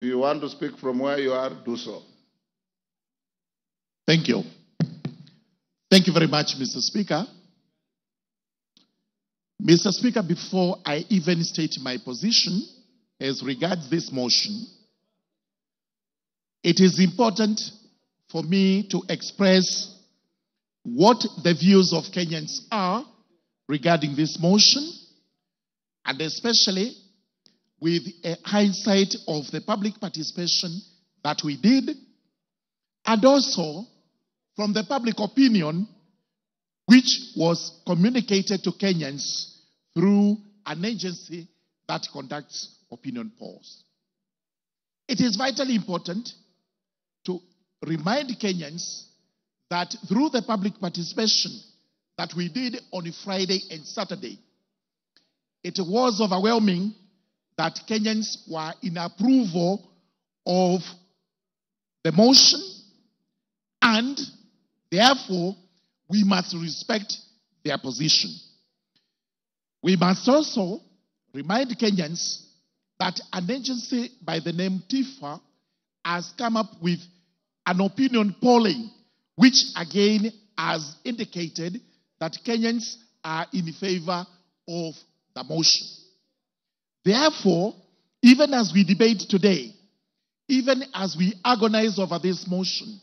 If you want to speak from where you are, do so. Thank you. Thank you very much, Mr. Speaker. Mr. Speaker, before I even state my position as regards this motion, it is important for me to express what the views of Kenyans are regarding this motion, and especially with a hindsight of the public participation that we did, and also from the public opinion which was communicated to Kenyans through an agency that conducts opinion polls. It is vitally important to remind Kenyans that through the public participation that we did on Friday and Saturday, it was overwhelming that Kenyans were in approval of the motion, and therefore we must respect their position. We must also remind Kenyans that an agency by the name TIFA has come up with an opinion polling, which again has indicated that Kenyans are in favor of the motion. Therefore, even as we debate today, even as we agonize over this motion,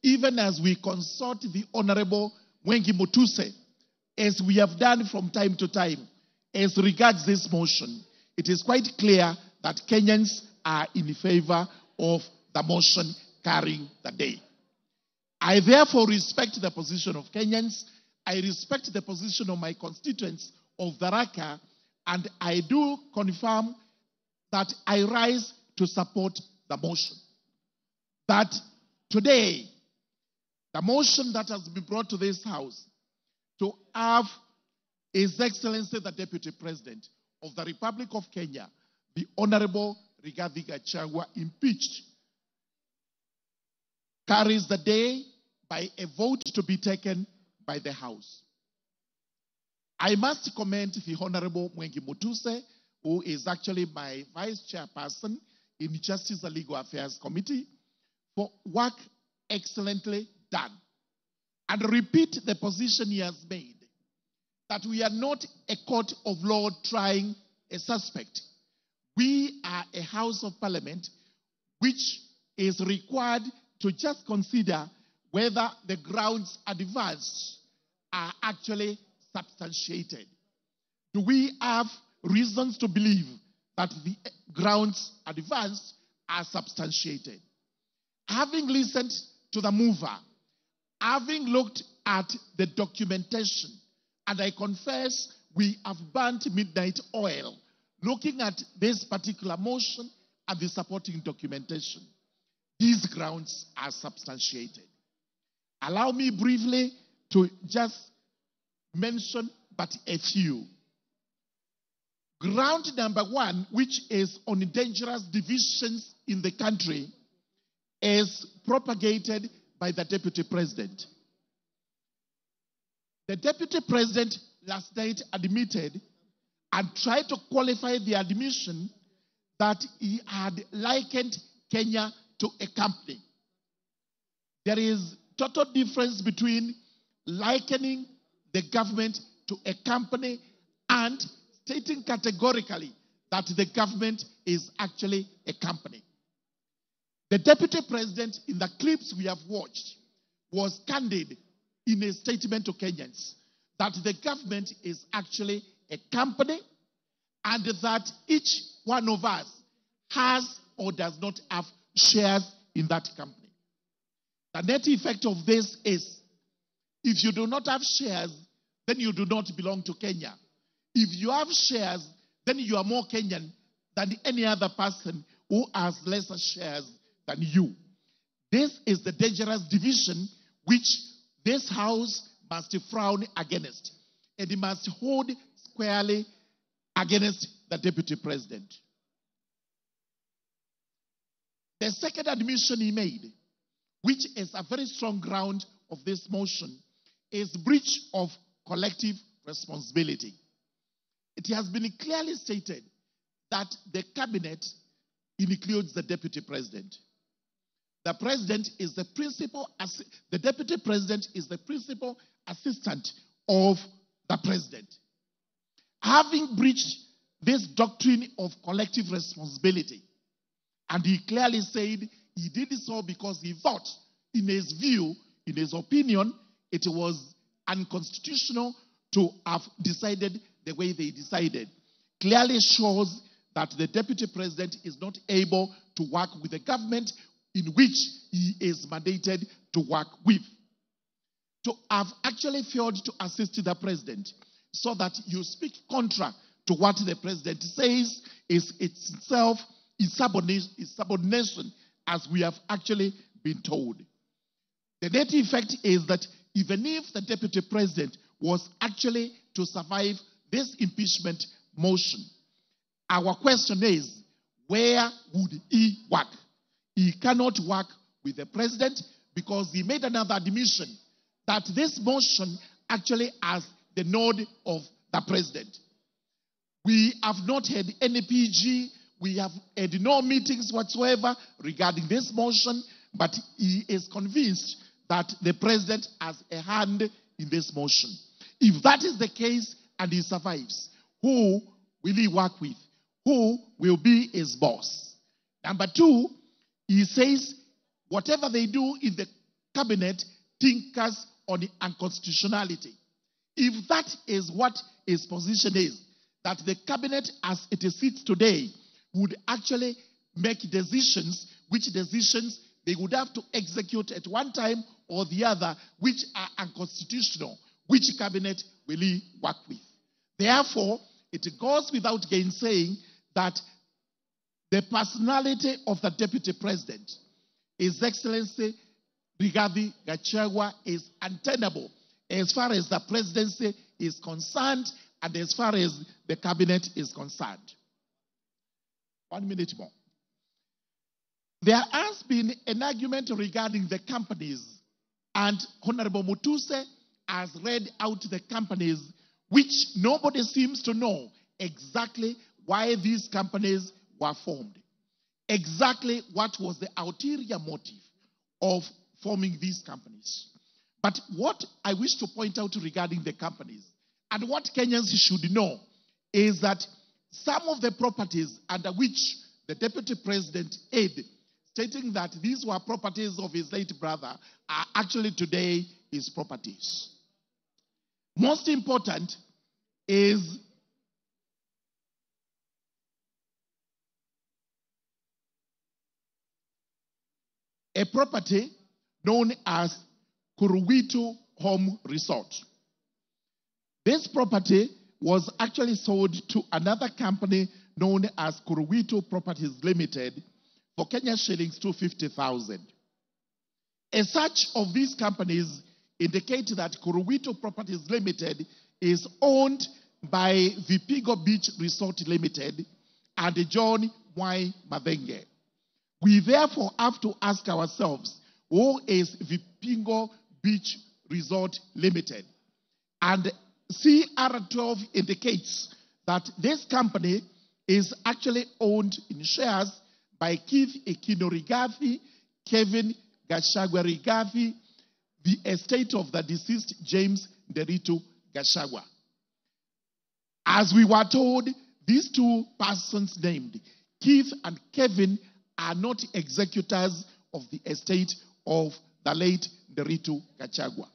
even as we consult the Honorable Mwengi Mutuse, as we have done from time to time, as regards this motion, it is quite clear that Kenyans are in favor of the motion carrying the day. I therefore respect the position of Kenyans. I respect the position of my constituents of Tharaka, and I do confirm that I rise to support the motion. That today, the motion that has been brought to this House to have His Excellency the Deputy President of the Republic of Kenya, the Honorable Rigathi Gachagua, impeached, carries the day by a vote to be taken by the House. I must commend the Honorable Mwengi Mutuse, who is actually my Vice Chairperson in Justice and Legal Affairs Committee, for work excellently done. And repeat the position he has made, that we are not a court of law trying a suspect. We are a House of Parliament which is required to just consider whether the grounds advanced are actually substantiated. Do we have reasons to believe that the grounds advanced are substantiated? Having listened to the mover, having looked at the documentation, and I confess we have burnt midnight oil looking at this particular motion and the supporting documentation, these grounds are substantiated. Allow me briefly to just mention but a few. Ground number one, which is on dangerous divisions in the country, is propagated by the Deputy President. The Deputy President last night admitted and tried to qualify the admission that he had likened Kenya to a company. There is total difference between likening the government to a company and stating categorically that the government is actually a company. The Deputy President, in the clips we have watched, was candid in a statement to Kenyans that the government is actually a company and that each one of us has or does not have shares in that company. The net effect of this is, if you do not have shares, then you do not belong to Kenya. If you have shares, then you are more Kenyan than any other person who has lesser shares than you. This is the dangerous division which this House must frown against, and it must hold squarely against the Deputy President. The second admission he made, which is a very strong ground of this motion, is breach of collective responsibility. It has been clearly stated that the cabinet includes the deputy president. The president is the the deputy president is the principal assistant of the president. Having breached this doctrine of collective responsibility, and he clearly said he did so because he thought, in his view, in his opinion, it was unconstitutional to have decided the way they decided, clearly shows that the deputy president is not able to work with the government in which he is mandated to work with. To have actually failed to assist the president so that you speak contra to what the president says is itself subordination, as we have actually been told. The net effect is that even if the deputy president was actually to survive this impeachment motion, our question is, where would he work? He cannot work with the president because he made another admission that this motion actually has the nod of the president. We have not had any PG, we have had no meetings whatsoever regarding this motion, but he is convinced that the president has a hand in this motion. If that is the case and he survives, who will he work with? Who will be his boss? Number two, he says whatever they do in the cabinet tinkers on the unconstitutionality. If that is what his position is, that the cabinet as it sits today would actually make decisions, which decisions they would have to execute at one time or the other, which are unconstitutional, which cabinet will he work with? Therefore, it goes without gainsaying that the personality of the deputy president, His Excellency Rigathi Gachagua, is untenable as far as the presidency is concerned and as far as the cabinet is concerned. 1 minute more. There has been an argument regarding the companies, and Honorable Mutuse has read out the companies, which nobody seems to know exactly why these companies were formed. Exactly what was the ulterior motive of forming these companies. But what I wish to point out regarding the companies, and what Kenyans should know, is that some of the properties under which the deputy president aid, stating that these were properties of his late brother, are actually today his properties. Most important is a property known as Kuruwitu Home Resort. This property was actually sold to another company known as Kuruwitu Properties Limited for Kenya shillings 250,000. As such of these companies indicate that Kuruwitu Properties Limited is owned by Vipigo Beach Resort Limited and John Y. Mavenge. We therefore have to ask ourselves, who is Vipigo Beach Resort Limited? And CR12 indicates that this company is actually owned in shares by Keith Ekino Rigathi, Kevin Gachagua Rigathi, the estate of the deceased James Nderitu Gachagua. As we were told, these two persons named, Keith and Kevin, are not executors of the estate of the late Nderitu Gachagua.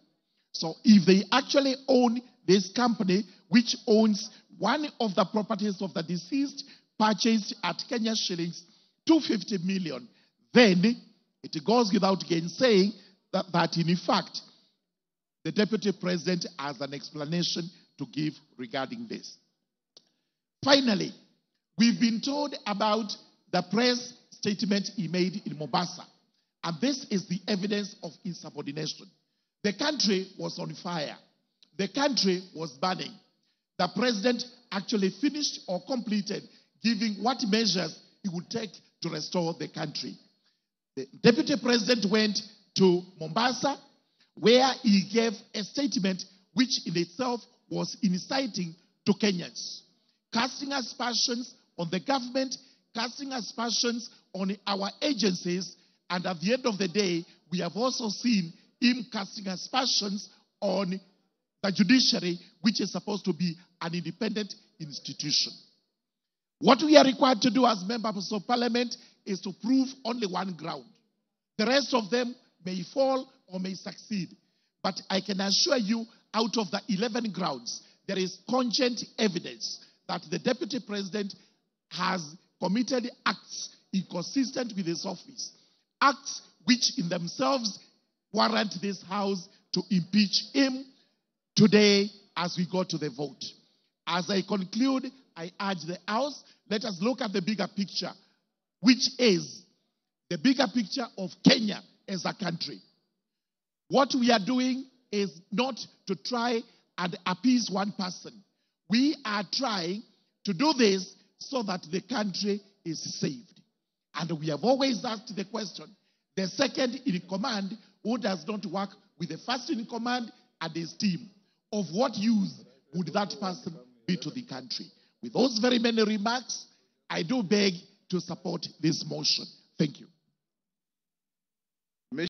So if they actually own this company, which owns one of the properties of the deceased, purchased at Kenya shillings 250 million, then it goes without gainsaying that in fact, the deputy president has an explanation to give regarding this. Finally, we've been told about the press statement he made in Mombasa, and this is the evidence of insubordination. The country was on fire. The country was burning. The president actually finished or completed giving what measures he would take to restore the country. The deputy president went to Mombasa, where he gave a statement which in itself was inciting to Kenyans, casting aspersions on the government, casting aspersions on our agencies, and at the end of the day, we have also seen him casting aspersions on the judiciary, which is supposed to be an independent institution. What we are required to do as members of parliament is to prove only one ground. The rest of them may fall or may succeed. But I can assure you, out of the 11 grounds, there is cogent evidence that the deputy president has committed acts inconsistent with his office. Acts which in themselves warrant this House to impeach him today as we go to the vote. As I conclude, I urge the House, let us look at the bigger picture, which is the bigger picture of Kenya as a country. What we are doing is not to try and appease one person. We are trying to do this so that the country is saved. And we have always asked the question, the second in command who does not work with the first in command and his team, of what use would that person be to the country? With those very many remarks, I do beg to support this motion. Thank you.